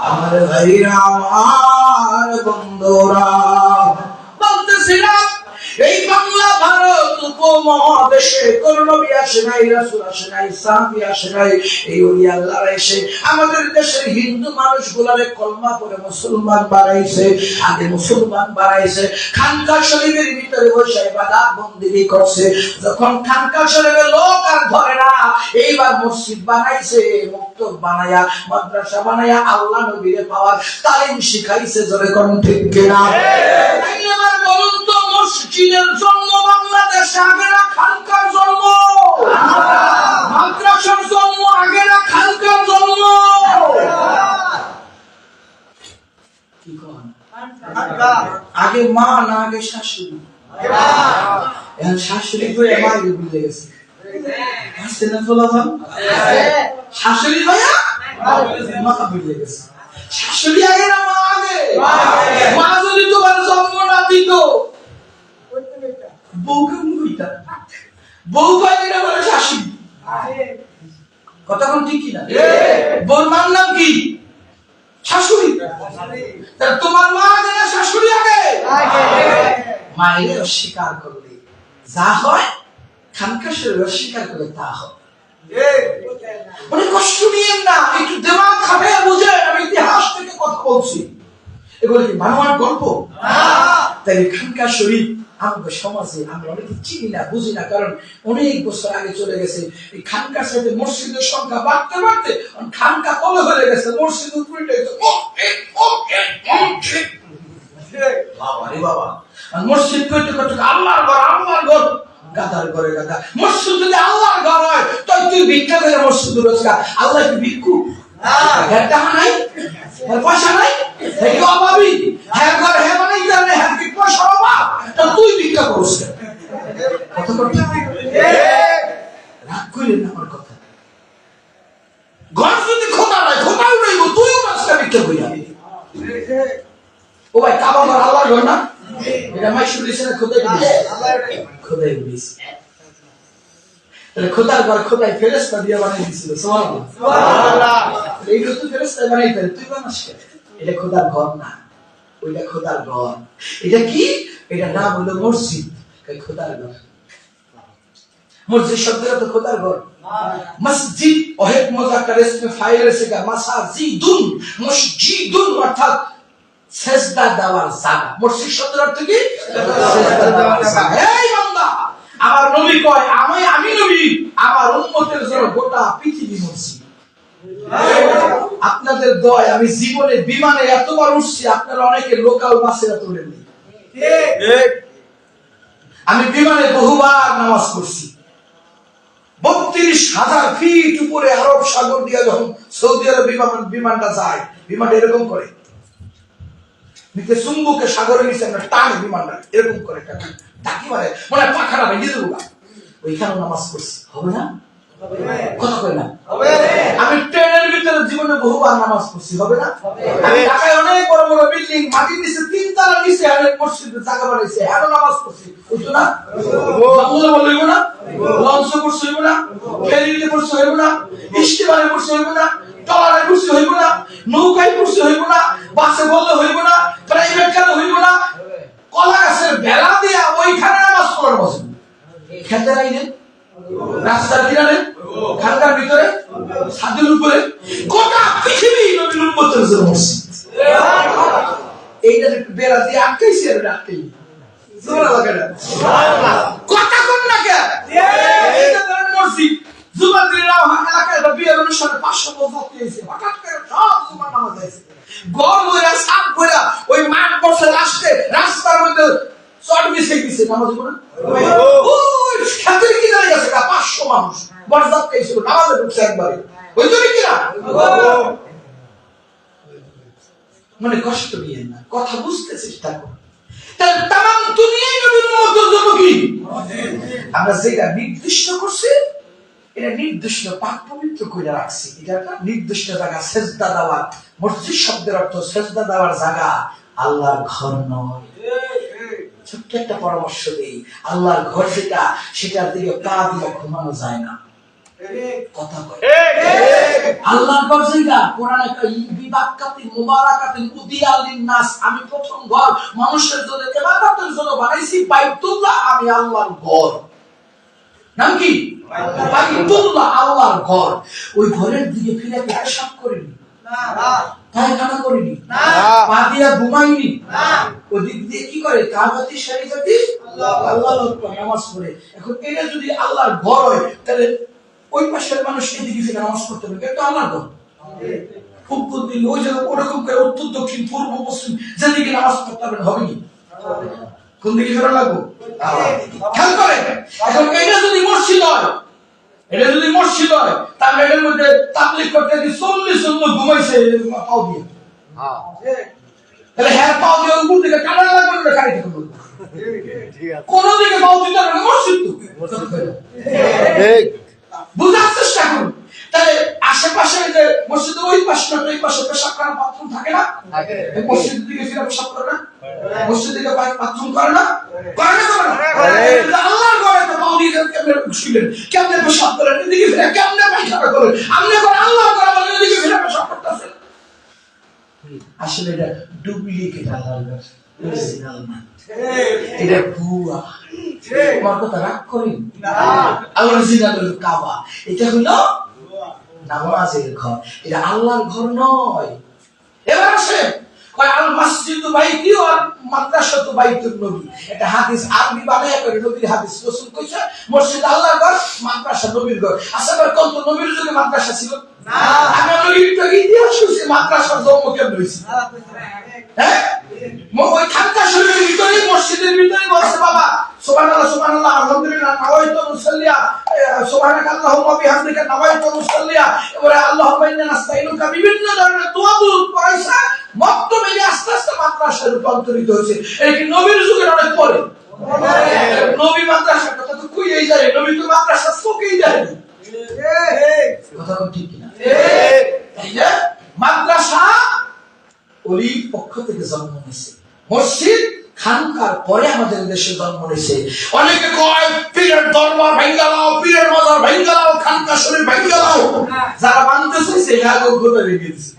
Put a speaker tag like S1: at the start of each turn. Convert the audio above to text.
S1: আমার ভাইরা, আমার বন্ধুরা, বলতেছিলাম এই বাংলা ভারত উপমহাদেশে কোন নবী আসে নাই, রাসূল আসে নাই, সাহাবী আসে নাই। এই ওলি আল্লাহরা এসে আমাদের দেশের হিন্দু মানুষগুলারে কলমা পড়ে মুসলমান বানাইছে। আগে মুসলমান বানাইছে, খানকা শরীফের ভিতরে বসে ইবাদত বন্দেগি করছে। যখন খানকা শরীফে লোক আর ধরে না, এইবার মসজিদ বানাইছে, মক্তব বানায়া, মাদ্রাসা বানায়া আল্লাহ নবীরে পাওয়ার তালিম শিখাইছে। জোরে কোন ঠিক কিনা? এবার বলুন তো, মসজিদের জন্ম বাংলাদেশে আগে না খানকার জন্ম? মাদ্রাসার জন্ম আগে না খানকার জন্ম? কি কোন? আগে মা না আগে শাশুড়ি? এখন শাশুড়ি হয়ে মা ভুলে গেছে। আসছে না ফলাফল? শাশুড়ি হয়ে মা ভুলে গেছে। শাশুড়ি আগে না মা আগে? মা যদি তোমার জন্ম না দিত, বউকে মুইতা, বউ পাইলে না বলে শাশুড়ি। কথা কোন ঠিক কিনা? বউর মার নাম কি? শাশুড়ি। তাহলে তোমার মা আগে না শাশুড়ি আগে? মায়ের অস্বীকার করলে যা হয়, খানকা শরীফ অস্বীকার করলে তা হয়। অনেক কষ্ট নিয়েন না, একটু দিমাগ খাটাইয়া বুঝেন। আমি ইতিহাস থেকে কথা বলছি, এগুলো কি বানোয়ার গল্প? তাই খানকা শরীফ আমাদের সমাজে আমরা অনেকে চিনি না, বুঝি না, কারণ অনেক বছর আগে চলে গেছে। এই খানকার সাথে মসজিদের সংখ্যা বাড়তে বাড়তে খানকা কমে হয়ে গেছে, মসজিদ উল্টে গেছে। বাবা, মসজিদ করতে করতে আল্লাহর ঘর, আল্লাহর ঘর, গাদার ঘরে গাদা। মসজিদ যদি আল্লাহর ঘর হয়, তাই তুই ভিক্ষা করে মসজিদ রোজগার। আল্লাহ কি ভিক্ষু? টাকা নাই, পয়সা নাই, অভাবী, হ্যাঁ ঘর হ্যাঁ মানে হ্যাঁ পয়সা অভাব, তা তুই ভিক্ষা করছ। কথা বলতে রাগ করিলেন না আমার কথা। ঘর যদি খোদা নাই, খোদাও নেই, তুইও রাস্তা ভিক্ষা করি। ও ভাই, কাবা ঘর আল্লাহর ঘর না? এটা মাইশুর দিছে না খোদাই দিছে? খোদাই দিছে। তাহলে খোদার ঘর খোদাই ফেরেশতা দিয়ে বানিয়ে দিছিল। সুবহানাল্লাহ, সুবহানাল্লাহ। এইগুলো তো ফেরেশতা বানাইতে, তুই বানাস কেন? এটা খোদার ঘর না, ওইটা খোদার ঘর। এটা কি? এটা নাম হলো মসজিদ। খোদার ঘর, মসজিদ শব্দটা তো খোদার ঘর। মসজিদ ওয়াহিদ মুযাক্কার ইসমে ফাইল থেকে মাসাজিদুন, মসজিদুন অর্থাৎ সেজদা দেওয়ার জায়গা। মসজিদ শব্দের অর্থ কি? সেজদা দেওয়ার জায়গা। এই বান্দা, আমার নবী কয়, আমি নবী, আমার উম্মতের জন্য গোটা পৃথিবী মসজিদ। আপনাদের দয় আমি জীবনে বিমানে এতবার উঠছি, আপনারা অনেকে লোকাল বাসে তোলেননি। আমি বিমানে বহুবার নামাজ পড়ছি। 32,000 ফিট উপরে আরব সাগর দিয়ে যখন সৌদি আরব বিমানটা যায়, বিমানটা এরকম করে নিচে চুম্বুকে সাগরের নিচে আমরা টানে বিমানটা এরকম করে টাকি মারে, মনে পাখাটা ভেঙে দেবো। ওইখানে নামাজ পড়ছি, হবে না? কথা কই না? আমি ট্রেনের ভিতরে জীবনে বহুবার নামাজ পড়ছি, হবে না? আমি ঢাকায় অনেক বড় বড় বিল্ডিং, মাটির নিচে 3 তলা নিচে অনেক মসজিদে জায়গা বানাইছে, এত নামাজ পড়ছি, বুঝছো না? বাংলা বলইব না, লঞ্চ পড়ছি হইব না, ফেরিতে পড়ছি হইব না, স্টিমারে পড়ছি হইব না, ট্রলারে পড়ছি হইব না, নৌকায় পড়ছি হইব না, বাসে বললে হইব না, প্রাইভেট কারে হইব না, কলা গাছের বেলা দিয়া ওইখানে নামাজ পড়ার বসেন। খেতে রাইলেন, রাস্তার কিনারে, খানকার ভিতরে, ছাদের উপরে, গোটা পৃথিবী নবীর উম্মতের জন্য মসজিদ। এইটা একটু বেড়া দিয়ে আটকাইছি, আর আটকাই জোরা লাগে না। কথা কোন না কে? এইটা ধরেন মসজিদ, যুবকরা এলাকায় বিয়ের অনুষ্ঠানে 500 বছর হয়েছে, হঠাৎ করে সব জুমার নামাজ আছে, গরম হইরা সাপ কইরা ওই মাঠ বসে লাস্টে রাস্তার মধ্যে চট মিশে গেছে, নামাজ পড়ে ওই খেতের কিনারে গেছে 500 মানুষ বরজাত খাইছিল, নামাজে ঢুকছে একবারে। ওই জন্য কি না মানে কষ্ট নিয়ে না, কথা বুঝতে চেষ্টা করুন। তাহলে তামাম দুনিয়ায় নবীর উম্মতের জন্য কি আমরা যেটা নির্দিষ্ট করছি, এটা নির্দিষ্ট পাক পবিত্র করে রাখছি। এটা একটা নির্দিষ্ট জায়গা, সেজদা দেওয়া। মসজিদ শব্দের অর্থ সেজদা দেওয়ার জায়গা, আল্লাহর ঘর নয়। ছোট্ট একটা পরামর্শ দেই, আল্লাহর ঘর যেটা, সেটার দিকে পা দিয়ে ঘুমানো যায় না। কথা কয়
S2: আল্লাহর ঘর যেটা কোরআনে বিবাক্কাতিন মুবারাকাতিন উদিয়ালিন নাস, আমি প্রথম ঘর মানুষের জন্য ইবাদতের জন্য বানাইছি বাইতুল্লাহ, আমি আল্লাহর ঘর। নাম কি? বাইতুল্লাহ, আল্লাহর ঘর। ওই ঘরের দিকে ফিরে পেশাব করিনি, পায়খানা করিনি, পা দিয়া ঘুমাইনি, ওদিক দিয়ে কি করে কাবাতি শরীফাতি আল্লাহ নামাজ পড়ে। এখন এটা যদি আল্লাহর ঘর হয় তাহলে ওই পাশের মানুষ এদিকে ফিরে নামাজ পড়তে হবে, এটা আল্লাহর ঘর। উত্তর দিলে ওই জায়গা ওরকম করে উত্তর দক্ষিণ পূর্ব পশ্চিম যেদিকে নামাজ পড়তে হবে হবে কি? কোন দিকে ফেরা লাগবো? খেয়াল করে। এখন এটা যদি মসজিদ হয়, এটা যদি মসজিদ হয় তাহলে এটার মধ্যে তাবলীগ করতে 40 জন ঘুমাইছে পাও দিয়ে, তাহলে হ্যাঁ পাও দিয়ে উপর দিকে কাটা লাগবে না, খাইতে হবে কোন দিকে পাও দিতে হবে মসজিদ তো। বুঝার চেষ্টা করুন। তাহলে আশেপাশে যে মসজিদের ওই পাশে না ওই পাশে পেশাব করার বাথরুম থাকে না, মসজিদের দিকে ফিরে পেশাব করে না, মসজিদের দিকে বাথরুম করে না, করে না, করে না। আল্লাহর ঘরে তো পাও দিয়ে কেমনে শুইলেন, কেমনে পেশাব করেন, এদিকে ফিরে কেমনে পায়খানা করেন, আপনি করে আল্লাহর ঘরে বলেন এদিকে ফিরে পেশাব করতেছেন। আসলে এটা ডুপ্লিকেট আল্লাহর ঘর, অরিজিনাল না, এটা ভুয়া। তোমার কথা রাগ করেন না, অরিজিনাল হলো কাবা, এটা হলো নামাজের ঘর, এটা আল্লাহর ঘর নয়। এবার আসে আল মসজিদু বাইতি ওয়াল মাদ্রাসাতু বাইতুন নবী, এটা হাদিস আরবি বানায় করে নবীর হাদিস। রাসূল কইছে মসজিদ আল্লাহর ঘর, মাদ্রাসা নবীর ঘর। আসলে কোন তো নবীর যুগে মাদ্রাসা ছিল না, আমি নবীর যুগে ইতিহাস হইছে মাদ্রাসার জন্ম কেমন হইছে? হ্যাঁ, ওই খানকা শরীফের ভিতরে মসজিদের ভিতরে বলছে বাবা সুবহানাল্লাহ সুবহানাল্লাহ আলহামদুলিল্লাহ নাওয়াইতু মুসাল্লিয়া সুবহানাকাল্লাহুম্মা ওয়া বিহামদিকা নাওয়াইতু মুসাল্লিয়া, এবারে আল্লাহুম্মা ইন্না নাস্তাইনুকা বিভিন্ন ধরনের দোয়াগুলো পড়াইছে। মক্তবে আস্তে আস্তে মাদ্রাসায় রূপান্তরিত হয়েছে। এটা কি নবীর যুগের অনেক পরে? নবী মাদ্রাসার কথা তো কইই যায়, নবী তো মাদ্রাসা চোখেই যায় না। কথা ঠিক কিনা? এই যে মাদ্রাসা ওলির পক্ষ থেকে জন্ম নিয়েছে, মসজিদ খানকার পরে আমাদের দেশে জন্ম নিয়েছে। অনেকে কয় পীরের দরবার ভাঙ্গা দাও, পীরের মাজার ভাঙ্গা দাও, খানকা শরীফ ভাঙ্গা দাও। যারা মানতেছে সে আগে গোটা রেখে দিচ্ছে।